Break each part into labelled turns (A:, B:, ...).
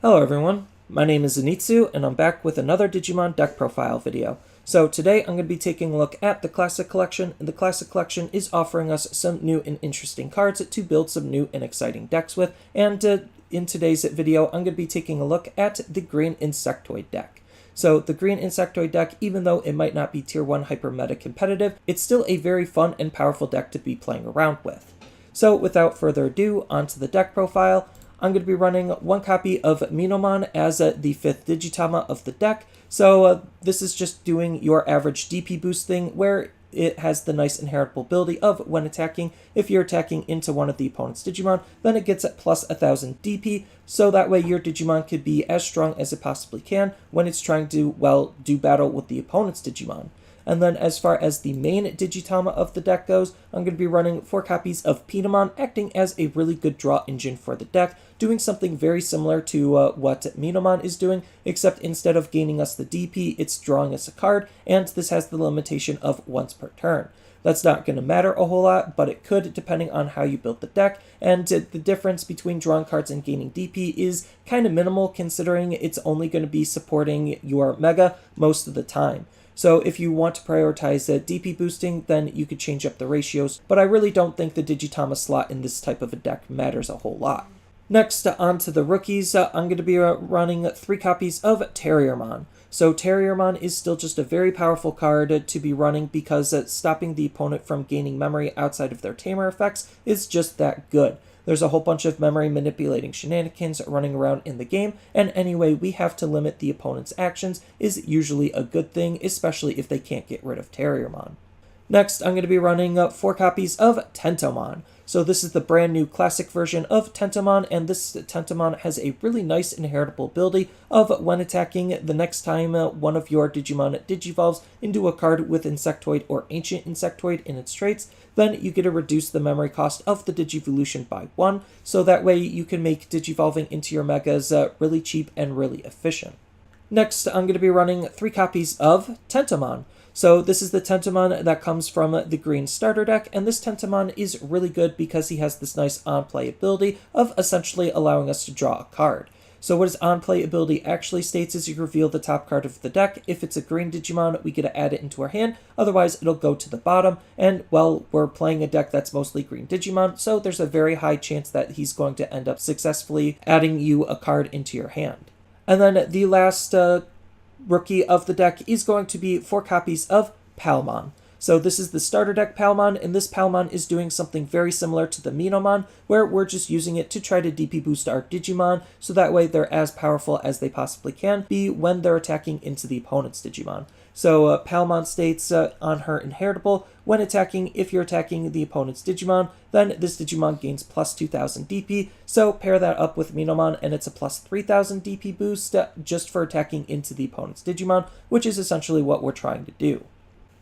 A: Hello everyone, my name is Zenitsu and I'm back with another Digimon deck profile video. So today I'm going to be taking a look at the Classic Collection, and the Classic Collection is offering us some new and interesting cards to build some new and exciting decks with, and in today's video I'm going to be taking a look at the Green Insectoid deck. So the Green Insectoid deck, even though it might not be Tier 1 Hyper Meta competitive, it's still a very fun and powerful deck to be playing around with. So without further ado, onto the deck profile. I'm going to be running one copy of Minomon as the 5th Digitama of the deck. So this is just doing your average DP boost thing, where it has the nice inheritable ability of when attacking, if you're attacking into one of the opponent's Digimon, then it gets at plus 1000 DP, so that way your Digimon could be as strong as it possibly can when it's trying to, well, do battle with the opponent's Digimon. And then as far as the main Digitama of the deck goes, I'm going to be running 4 copies of Pinamon, acting as a really good draw engine for the deck, doing something very similar to what Minomon is doing, except instead of gaining us the DP, it's drawing us a card, and this has the limitation of once per turn. That's not going to matter a whole lot, but it could depending on how you build the deck, and the difference between drawing cards and gaining DP is kind of minimal, considering it's only going to be supporting your Mega most of the time. So if you want to prioritize DP boosting, then you could change up the ratios, but I really don't think the Digitama slot in this type of a deck matters a whole lot. Next, on to the rookies, I'm going to be running 3 copies of Terriermon. So Terriermon is still just a very powerful card to be running because stopping the opponent from gaining memory outside of their Tamer effects is just that good. There's a whole bunch of memory manipulating shenanigans running around in the game, and any way we have to limit the opponent's actions is usually a good thing, especially if they can't get rid of Terriermon. Next, I'm going to be running 4 copies of Tentomon. So this is the brand new classic version of Tentomon, and this Tentomon has a really nice inheritable ability of when attacking, the next time one of your Digimon digivolves into a card with Insectoid or Ancient Insectoid in its traits, then you get to reduce the memory cost of the Digivolution by 1, so that way you can make digivolving into your Megas really cheap and really efficient. Next, I'm going to be running 3 copies of Tentomon. So this is the Tentomon that comes from the green starter deck, and this Tentomon is really good because he has this nice on-play ability of essentially allowing us to draw a card. So what his on-play ability actually states is you reveal the top card of the deck. If it's a green Digimon, we get to add it into our hand, otherwise it'll go to the bottom, and well, we're playing a deck that's mostly green Digimon, so there's a very high chance that he's going to end up successfully adding you a card into your hand. And then the last rookie of the deck is going to be 4 copies of Palmon. So this is the starter deck Palmon, and this Palmon is doing something very similar to the Minomon, where we're just using it to try to DP boost our Digimon, so that way they're as powerful as they possibly can be when they're attacking into the opponent's Digimon. So Palmon states on her inheritable, when attacking, if you're attacking the opponent's Digimon, then this Digimon gains plus 2000 DP, so pair that up with Minomon and it's a plus 3000 DP boost just for attacking into the opponent's Digimon, which is essentially what we're trying to do.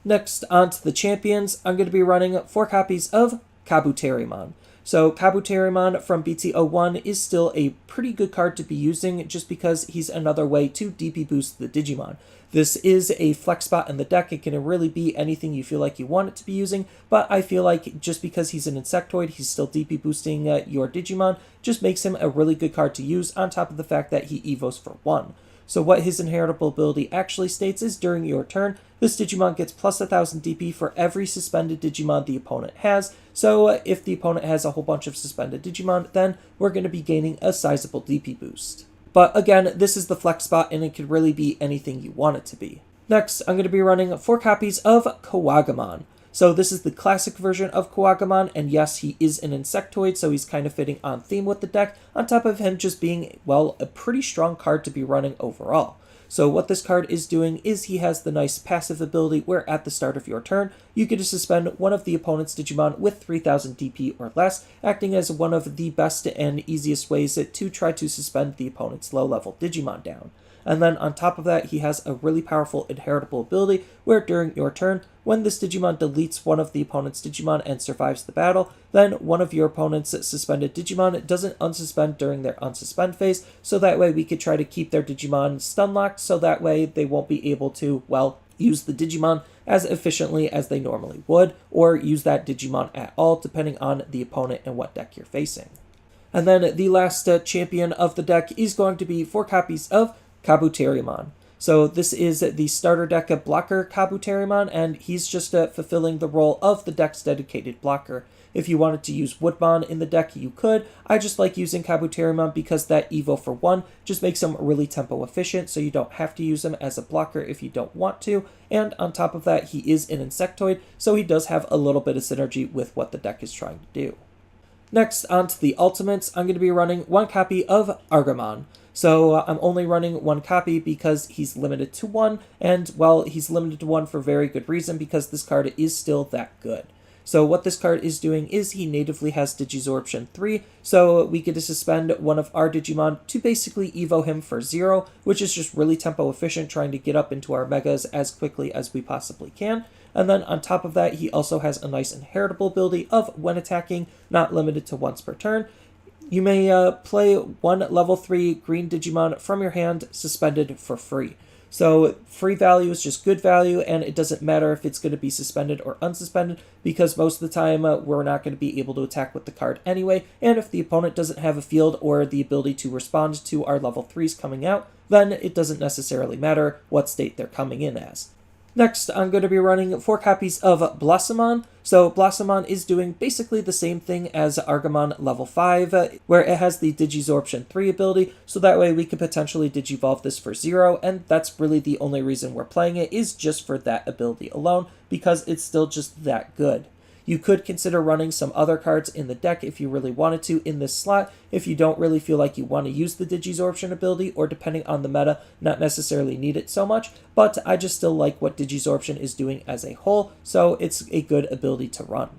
A: Next, on to the champions, I'm going to be running 4 copies of Kabuterimon. So Kabuterimon from BT01 is still a pretty good card to be using just because he's another way to DP boost the Digimon. This is a flex spot in the deck. It can really be anything you feel like you want it to be using, but I feel like just because he's an Insectoid, he's still DP boosting your Digimon, just makes him a really good card to use on top of the fact that he evos for 1. So what his inheritable ability actually states is during your turn, this Digimon gets plus 1000 DP for every suspended Digimon the opponent has. So if the opponent has a whole bunch of suspended Digimon, then we're going to be gaining a sizable DP boost. But again, this is the flex spot and it could really be anything you want it to be. Next, I'm going to be running 4 copies of Kuwagamon. So this is the classic version of Kuwagamon, and yes, he is an Insectoid, so he's kind of fitting on theme with the deck, on top of him just being, well, a pretty strong card to be running overall. So what this card is doing is he has the nice passive ability where at the start of your turn, you get to suspend one of the opponent's Digimon with 3000 DP or less, acting as one of the best and easiest ways to try to suspend the opponent's low-level Digimon down. And then on top of that, he has a really powerful inheritable ability where during your turn, when this Digimon deletes one of the opponent's Digimon and survives the battle, then one of your opponent's suspended Digimon doesn't unsuspend during their unsuspend phase, so that way we could try to keep their Digimon stun locked, so that way they won't be able to, well, use the Digimon as efficiently as they normally would, or use that Digimon at all, depending on the opponent and what deck you're facing. And then the last champion of the deck is going to be 4 copies of Kabuterimon. So this is the starter deck of blocker Kabuterimon, and he's just fulfilling the role of the deck's dedicated blocker. If you wanted to use Woodmon in the deck, you could. I just like using Kabuterimon because that Evo for 1 just makes him really tempo efficient, so you don't have to use him as a blocker if you don't want to. And on top of that, he is an Insectoid, so he does have a little bit of synergy with what the deck is trying to do. Next, on to the ultimates, I'm going to be running 1 copy of Argomon. So I'm only running 1 copy because he's limited to 1, and well, he's limited to 1 for very good reason, because this card is still that good. So what this card is doing is he natively has Digisorption 3, so we get to suspend one of our Digimon to basically Evo him for 0, which is just really tempo efficient, trying to get up into our Megas as quickly as we possibly can. And then on top of that, he also has a nice inheritable ability of, when attacking, not limited to once per turn, you may play 1 level 3 green Digimon from your hand suspended for free. So free value is just good value, and it doesn't matter if it's going to be suspended or unsuspended, because most of the time we're not going to be able to attack with the card anyway, and if the opponent doesn't have a field or the ability to respond to our level 3s coming out, then it doesn't necessarily matter what state they're coming in as. Next, I'm going to be running 4 copies of Blossomon. So Blossomon is doing basically the same thing as Argomon level 5, where it has the Digisorption 3 ability, so that way we could potentially Digivolve this for 0, and that's really the only reason we're playing it, is just for that ability alone, because it's still just that good. You could consider running some other cards in the deck if you really wanted to in this slot, if you don't really feel like you want to use the Digisorption ability, or depending on the meta, not necessarily need it so much, but I just still like what Digisorption is doing as a whole, so it's a good ability to run.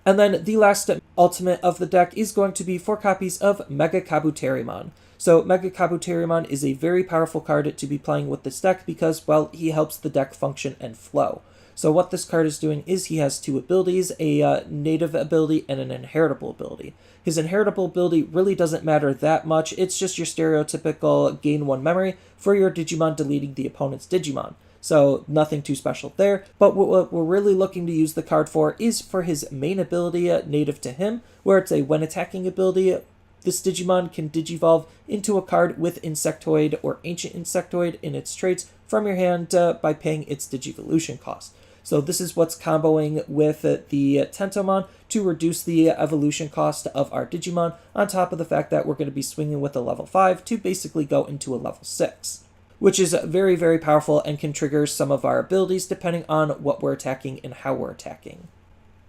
A: And then the last ultimate of the deck is going to be 4 copies of MegaKabuterimon. So MegaKabuterimon is a very powerful card to be playing with this deck because, well, he helps the deck function and flow. So what this card is doing is he has 2 abilities, a native ability and an inheritable ability. His inheritable ability really doesn't matter that much, it's just your stereotypical gain 1 memory for your Digimon deleting the opponent's Digimon. So nothing too special there, but what we're really looking to use the card for is for his main ability native to him, where it's a when attacking ability. This Digimon can Digivolve into a card with Insectoid or Ancient Insectoid in its traits from your hand by paying its Digivolution cost. So this is what's comboing with the Tentomon to reduce the evolution cost of our Digimon, on top of the fact that we're going to be swinging with a level 5 to basically go into a level 6. Which is very, very powerful and can trigger some of our abilities depending on what we're attacking and how we're attacking.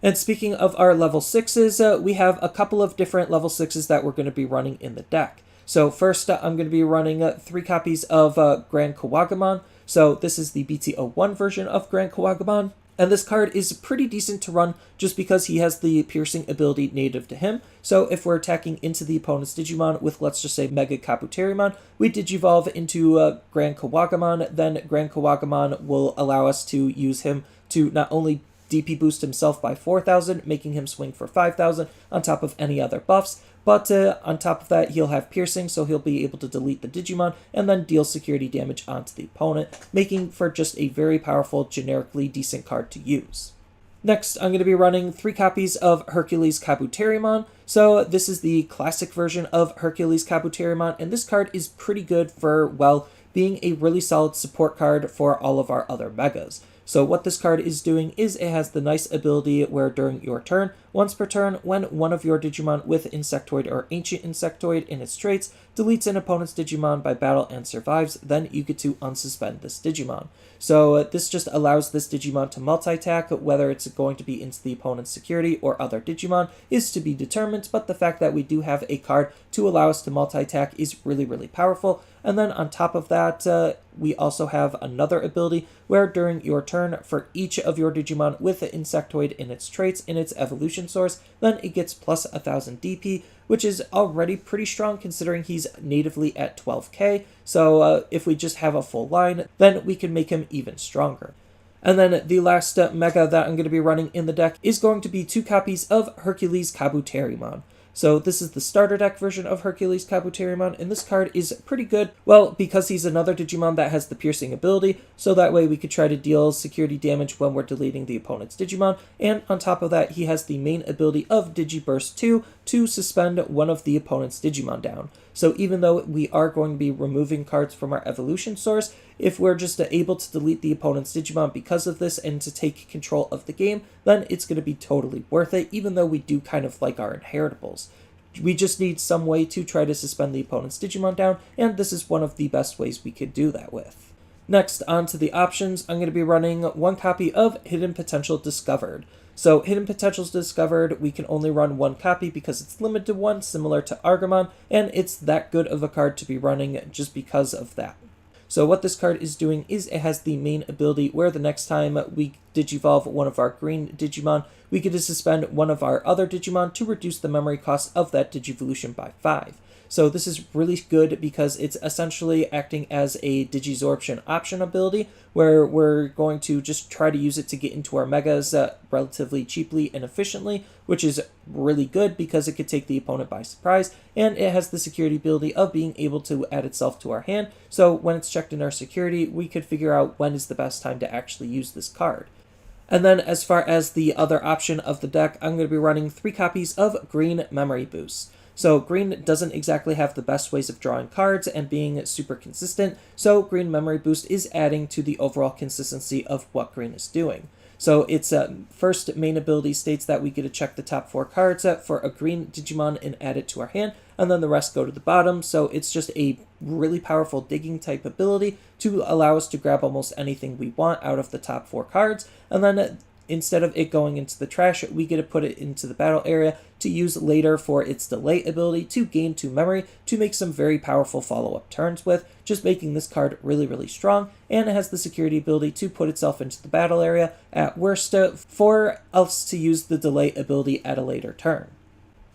A: And speaking of our level 6s, we have a couple of different level 6s that we're going to be running in the deck. So first, I'm going to be running 3 copies of GranKuwagamon. So this is the BT01 version of GranKuwagamon. And this card is pretty decent to run just because he has the piercing ability native to him. So if we're attacking into the opponent's Digimon with, let's just say, MegaKabuterimon, we Digivolve into GranKuwagamon, then GranKuwagamon will allow us to use him to not only DP boost himself by 4,000, making him swing for 5,000 on top of any other buffs, but on top of that, he'll have piercing, so he'll be able to delete the Digimon and then deal security damage onto the opponent, making for just a very powerful, generically decent card to use. Next, I'm going to be running 3 copies of HerculesKabuterimon. So this is the classic version of HerculesKabuterimon, and this card is pretty good for, well, being a really solid support card for all of our other Megas. So what this card is doing is it has the nice ability where during your turn, once per turn, when one of your Digimon with Insectoid or Ancient Insectoid in its traits deletes an opponent's Digimon by battle and survives, then you get to unsuspend this Digimon. So this just allows this Digimon to multi-attack, whether it's going to be into the opponent's security or other Digimon is to be determined, but the fact that we do have a card to allow us to multi-attack is really, really powerful. And then on top of that, we also have another ability where during your turn, for each of your Digimon with the Insectoid in its traits in its evolution source, then it gets plus 1000 DP, which is already pretty strong considering he's natively at 12k. So if we just have a full line, then we can make him even stronger. And then the last Mega that I'm going to be running in the deck is going to be 2 copies of HerculesKabuterimon. So this is the starter deck version of HerculesKabuterimon, and this card is pretty good, well, because he's another Digimon that has the piercing ability, so that way we could try to deal security damage when we're deleting the opponent's Digimon, and on top of that, he has the main ability of Digiburst 2 to suspend one of the opponent's Digimon down. So even though we are going to be removing cards from our evolution source, if we're just able to delete the opponent's Digimon because of this and to take control of the game, then it's going to be totally worth it, even though we do kind of like our inheritables. We just need some way to try to suspend the opponent's Digimon down, and this is one of the best ways we could do that with. Next, on to the options, I'm going to be running one copy of Hidden Potential Discovered. So Hidden Potentials Discovered, we can only run one copy because it's limited to one, similar to Argomon, and it's that good of a card to be running just because of that. So what this card is doing is it has the main ability where the next time we Digivolve one of our green Digimon, we get to suspend one of our other Digimon to reduce the memory cost of that Digivolution by 5. So this is really good because it's essentially acting as a Digisorption option ability where we're going to just try to use it to get into our Megas relatively cheaply and efficiently, which is really good because it could take the opponent by surprise, and it has the security ability of being able to add itself to our hand, so when it's checked in our security, we could figure out when is the best time to actually use this card. And then as far as the other option of the deck, I'm going to be running 3 copies of Green Memory Boost. So green doesn't exactly have the best ways of drawing cards and being super consistent, so Green Memory Boost is adding to the overall consistency of what green is doing. So its first main ability states that we get to check the top 4 cards for a green Digimon and add it to our hand, and then the rest go to the bottom, so it's just a really powerful digging type ability to allow us to grab almost anything we want out of the top 4 cards, and then instead of it going into the trash, we get to put it into the battle area to use later for its delay ability to gain 2 memory to make some very powerful follow-up turns with, just making this card really, really strong, and it has the security ability to put itself into the battle area at worst for us to use the delay ability at a later turn.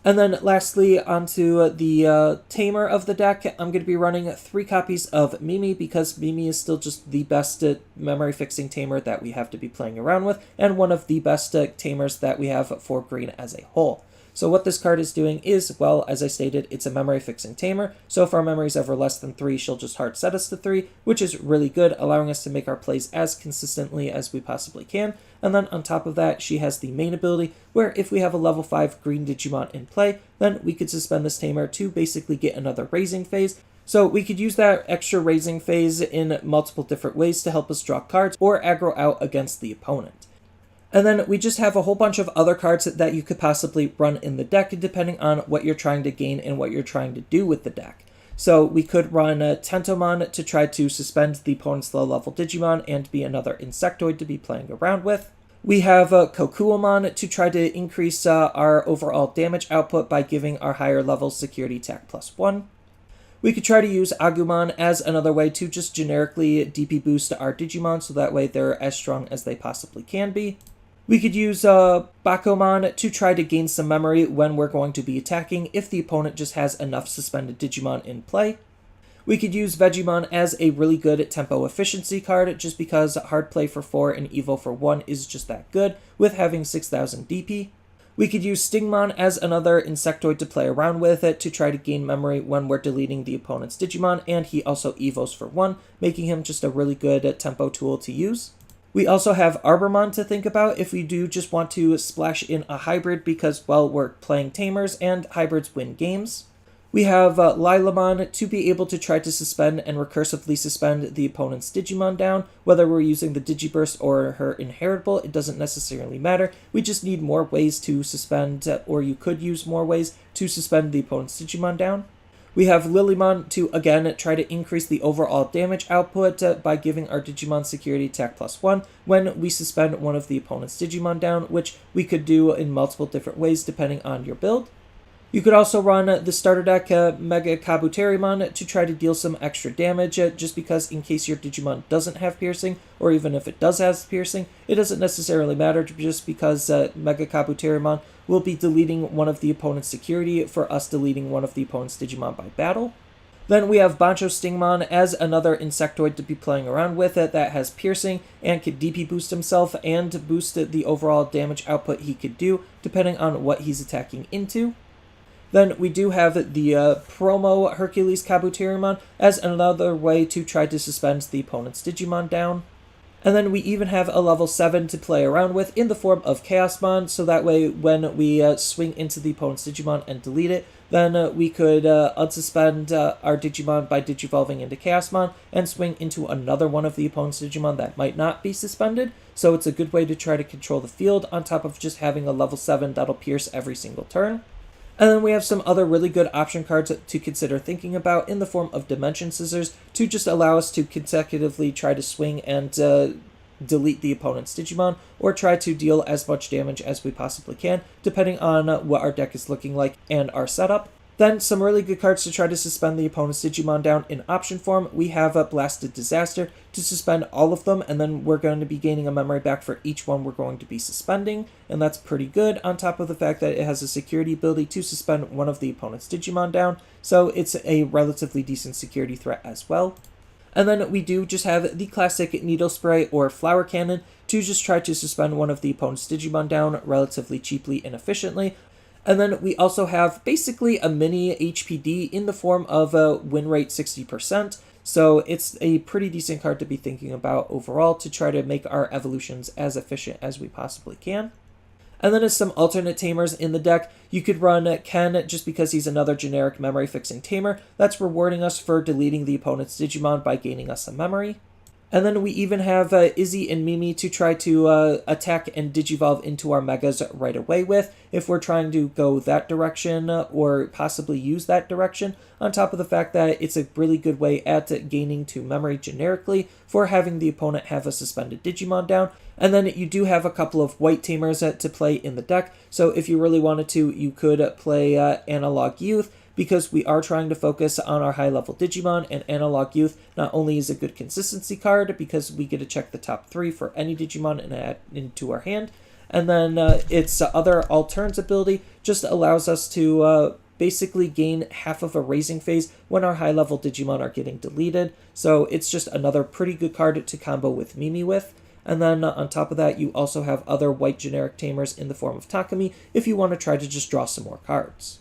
A: And then lastly, onto the Tamer of the deck, I'm going to be running 3 copies of Mimi because Mimi is still just the best memory fixing Tamer that we have to be playing around with, and one of the best Tamers that we have for green as a whole. So what this card is doing is, well, as I stated, it's a memory fixing Tamer, so if our memory is ever less than 3, she'll just hard set us to 3, which is really good, allowing us to make our plays as consistently as we possibly can. And then on top of that, she has the main ability, where if we have a level 5 green Digimon in play, then we could suspend this Tamer to basically get another raising phase. So we could use that extra raising phase in multiple different ways to help us draw cards or aggro out against the opponent. And then we just have a whole bunch of other cards that you could possibly run in the deck depending on what you're trying to gain and what you're trying to do with the deck. So we could run Tentomon to try to suspend the opponent's low-level Digimon and be another Insectoid to be playing around with. We have Kuwagamon to try to increase our overall damage output by giving our higher level security attack +1. We could try to use Agumon as another way to just generically DP boost our Digimon so that way they're as strong as they possibly can be. We could use Bakomon to try to gain some memory when we're going to be attacking if the opponent just has enough suspended Digimon in play. We could use Vegemon as a really good tempo efficiency card just because hard play for 4 and Evo for 1 is just that good with having 6000 DP. We could use Stingmon as another Insectoid to play around with it to try to gain memory when we're deleting the opponent's Digimon, and he also Evos for 1, making him just a really good tempo tool to use. We also have Argomon to think about if we do just want to splash in a hybrid because, well, we're playing Tamers and hybrids win games. We have Lilamon to be able to try to suspend and recursively suspend the opponent's Digimon down. Whether we're using the Digiburst or her inheritable, it doesn't necessarily matter. We just need more ways to suspend, or you could use more ways to suspend the opponent's Digimon down. We have Lilymon to, again, try to increase the overall damage output by giving our Digimon security attack +1 when we suspend one of the opponent's Digimon down, which we could do in multiple different ways depending on your build. You could also run the starter deck MegaKabuterimon to try to deal some extra damage, just because in case your Digimon doesn't have piercing, or even if it does have piercing, it doesn't necessarily matter just because MegaKabuterimon will be deleting one of the opponent's security for us deleting one of the opponent's Digimon by battle. Then we have Bancho Stingmon as another Insectoid to be playing around with that has piercing and could DP boost himself and boost the overall damage output he could do depending on what he's attacking into. Then we do have the promo HerculesKabuterimon as another way to try to suspend the opponent's Digimon down. And then we even have a level 7 to play around with in the form of Chaosmon, so that way when we swing into the opponent's Digimon and delete it, then we could unsuspend our Digimon by digivolving into Chaosmon and swing into another one of the opponent's Digimon that might not be suspended. So it's a good way to try to control the field on top of just having a level 7 that'll pierce every single turn. And then we have some other really good option cards to consider thinking about in the form of Dimension Scissors to just allow us to consecutively try to swing and delete the opponent's Digimon, or try to deal as much damage as we possibly can, depending on what our deck is looking like and our setup. Then some really good cards to try to suspend the opponent's Digimon down in option form. We have a Blasted Disaster to suspend all of them, and then we're going to be gaining a memory back for each one we're going to be suspending, and that's pretty good, on top of the fact that it has a security ability to suspend one of the opponent's Digimon down, so it's a relatively decent security threat as well. And then we do just have the classic Needle Spray or Flower Cannon to just try to suspend one of the opponent's Digimon down relatively cheaply and efficiently. And then we also have basically a mini HPD in the form of a win rate 60%. So it's a pretty decent card to be thinking about overall to try to make our evolutions as efficient as we possibly can. And then as some alternate Tamers in the deck, you could run Ken just because he's another generic memory fixing Tamer that's rewarding us for deleting the opponent's Digimon by gaining us a memory. And then we even have Izzy and Mimi to try to attack and digivolve into our Megas right away with, if we're trying to go that direction or possibly use that direction, on top of the fact that it's a really good way at gaining 2 memory generically for having the opponent have a suspended Digimon down. And then you do have a couple of white Tamers to play in the deck, so if you really wanted to, you could play Analog Youth, because we are trying to focus on our high-level Digimon, and Analog Youth not only is a good consistency card because we get to check the top 3 for any Digimon and add into our hand, and then its other All-Turns ability just allows us to basically gain half of a raising phase when our high-level Digimon are getting deleted, so it's just another pretty good card to combo with Mimi with. And then on top of that, you also have other white generic Tamers in the form of Takumi if you want to try to just draw some more cards.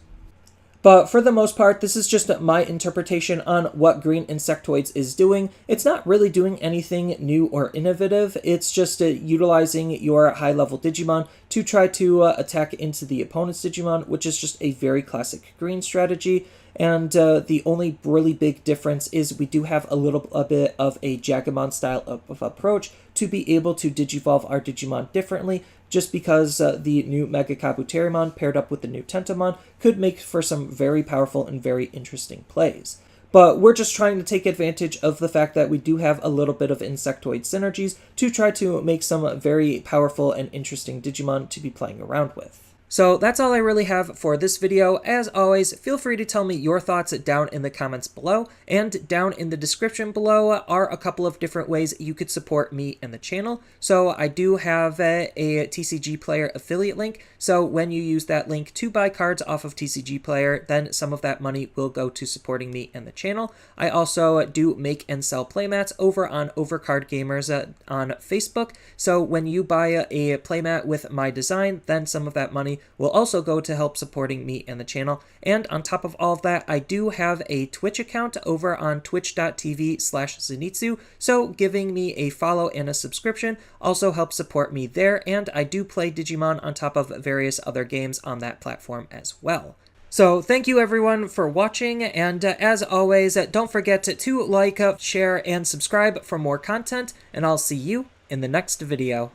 A: But for the most part, this is just my interpretation on what Green Insectoids is doing. It's not really doing anything new or innovative. It's just utilizing your high-level Digimon to try to attack into the opponent's Digimon, which is just a very classic Green strategy. And the only really big difference is we do have a little bit of a Jagamon style of approach to be able to digivolve our Digimon differently, just because the new MegaKabuterimon paired up with the new Tentomon could make for some very powerful and very interesting plays. But we're just trying to take advantage of the fact that we do have a little bit of Insectoid synergies to try to make some very powerful and interesting Digimon to be playing around with. So that's all I really have for this video. As always, feel free to tell me your thoughts down in the comments below, and down in the description below are a couple of different ways you could support me and the channel. So I do have a TCG Player affiliate link, so when you use that link to buy cards off of TCG Player, then some of that money will go to supporting me and the channel. I also do make and sell playmats over on Overcard Gamers on Facebook, so when you buy a playmat with my design, then some of that money will also go to help supporting me and the channel. And on top of all of that, I do have a Twitch account over on twitch.tv/Zenitsu, so giving me a follow and a subscription also helps support me there, and I do play Digimon on top of various other games on that platform as well. So thank you everyone for watching, and as always, don't forget to like, share, and subscribe for more content, and I'll see you in the next video.